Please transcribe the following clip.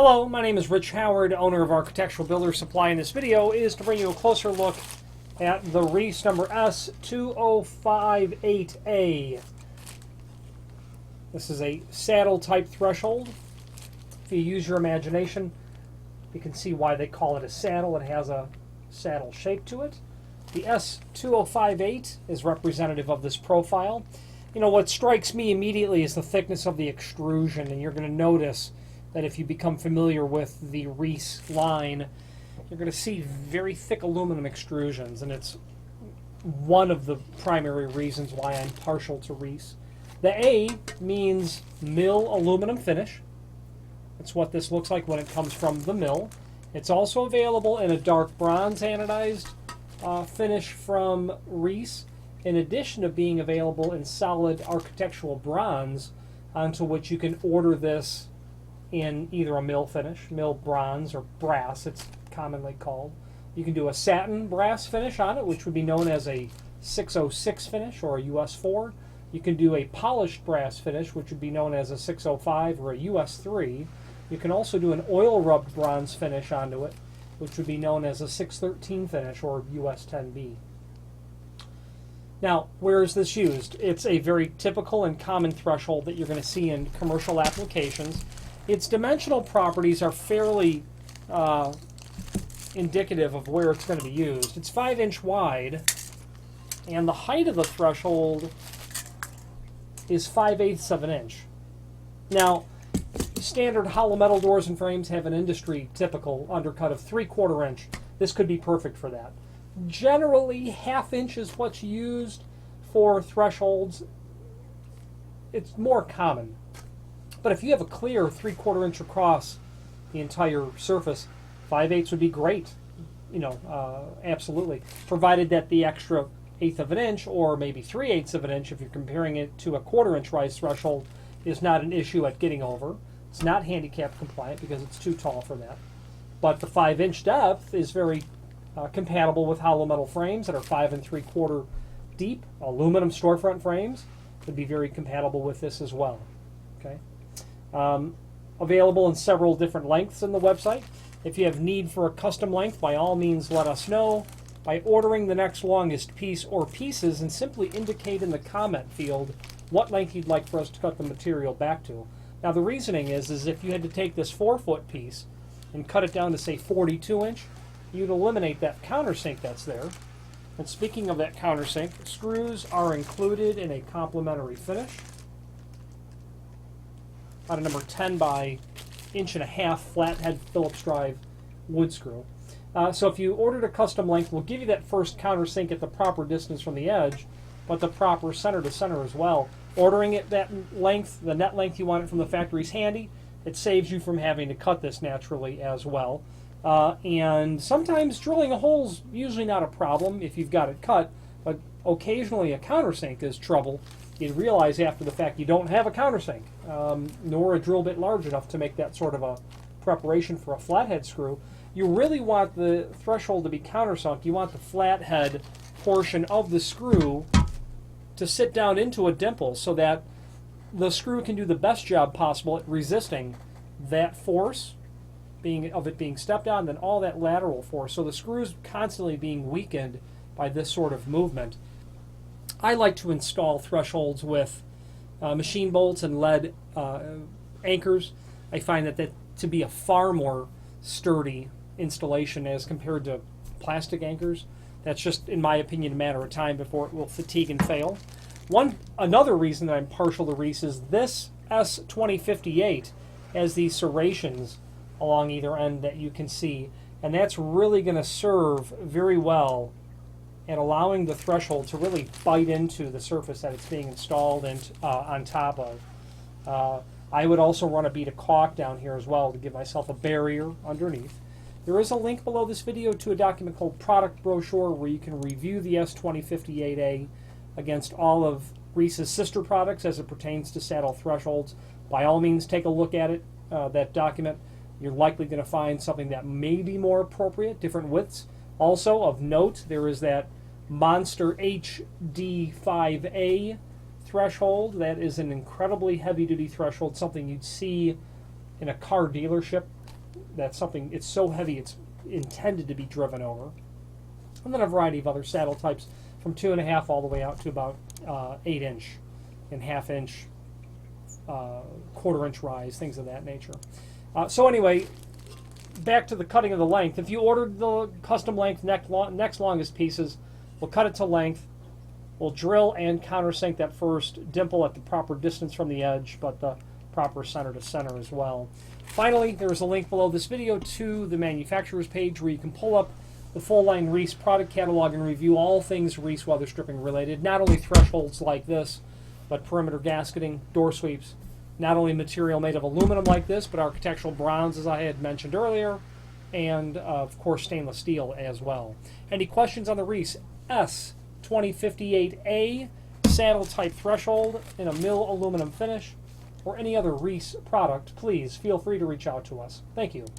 Hello, my name is Rich Howard, owner of Architectural Builder Supply, and this video is to bring you a closer look at the Reese number S2058A. This is a saddle type threshold. If you use your imagination, you can see why they call it a saddle. It has a saddle shape to it. The S2058 is representative of this profile. You know, what strikes me immediately is the thickness of the extrusion, and you're going to notice that if you become familiar with the Reese line, you're going to see very thick aluminum extrusions, and it's one of the primary reasons why I'm partial to Reese. The A means mill aluminum finish. That's what this looks like when it comes from the mill. It's also available in a dark bronze anodized finish from Reese, in addition to being available in solid architectural bronze, onto which you can order this in either a mill finish, mill bronze, or brass, it's commonly called. You can do a satin brass finish on it, which would be known as a 606 finish or a US 4. You can do a polished brass finish, which would be known as a 605 or a US 3. You can also do an oil rubbed bronze finish onto it, which would be known as a 613 finish or US 10B. Now, where is this used? It's a very typical and common threshold that you're going to see in commercial applications. Its dimensional properties are fairly indicative of where it's going to be used. It's 5-inch wide, and the height of the threshold is 5/8 of an inch. Now, standard hollow metal doors and frames have an industry typical undercut of 3/4 inch. This could be perfect for that. Generally, 1/2 inch is what's used for thresholds. It's more common. But if you have a clear 3/4 inch across the entire surface, 5/8 would be great. You know, absolutely. Provided that the extra 1/8 of an inch, or maybe 3/8 of an inch, if you're comparing it to a 1/4 inch rise threshold, is not an issue at getting over. It's not handicap compliant because it's too tall for that. But the 5-inch depth is very compatible with hollow metal frames that are 5 3/4 deep. Aluminum storefront frames would be very compatible with this as well. Okay. Available in several different lengths in the website. If you have need for a custom length, by all means let us know by ordering the next longest piece or pieces, and simply indicate in the comment field what length you'd like for us to cut the material back to. Now the reasoning is if you had to take this 4-foot piece and cut it down to say 42 inch, you'd eliminate that countersink that's there. And speaking of that countersink, screws are included in a complimentary finish on a number 10 by 1.5 inch flathead Phillips drive wood screw. So if you ordered a custom length, we'll give you that first countersink at the proper distance from the edge, but the proper center to center as well. Ordering it that length, the net length you want it from the factory, is handy. It saves you from having to cut this naturally as well. And sometimes drilling a hole's usually not a problem if you've got it cut, but occasionally a countersink is trouble. You realize after the fact you don't have a countersink, nor a drill bit large enough to make that sort of a preparation for a flathead screw. You really want the threshold to be countersunk. You want the flathead portion of the screw to sit down into a dimple so that the screw can do the best job possible at resisting that force of it being stepped on, then all that lateral force. So the screw's constantly being weakened by this sort of movement. I like to install thresholds with machine bolts and lead anchors. I find that to be a far more sturdy installation as compared to plastic anchors. That's just, in my opinion, a matter of time before it will fatigue and fail. Another reason that I'm partial to Reese is this S2058 has these serrations along either end that you can see, and that's really going to serve very well and allowing the threshold to really bite into the surface that it's being installed and on top of. I would also run a bead of caulk down here as well to give myself a barrier underneath. There is a link below this video to a document called Product Brochure where you can review the S2058A against all of Reese's sister products as it pertains to saddle thresholds. By all means, take a look at it, that document. You're likely going to find something that may be more appropriate, different widths. Also, of note, there is that Monster HD5A threshold. That is an incredibly heavy-duty threshold, something you'd see in a car dealership. that's something, it's so heavy it's intended to be driven over. And then a variety of other saddle types from 2.5 all the way out to about 8 inch and 1/2 inch, 1/4 inch rise, things of that nature. So anyway, back to the cutting of the length. If you ordered the custom length next longest pieces, we'll cut it to length. We'll drill and countersink that first dimple at the proper distance from the edge, but the proper center to center as well. Finally, there is a link below this video to the manufacturer's page where you can pull up the full-line Reese product catalog and review all things Reese weather stripping related, not only thresholds like this, but perimeter gasketing, door sweeps, not only material made of aluminum like this, but architectural bronze, as I had mentioned earlier, and of course stainless steel as well. Any questions on the Reese S2058A saddle type threshold in a mill aluminum finish, or any other Reese product, please feel free to reach out to us. Thank you.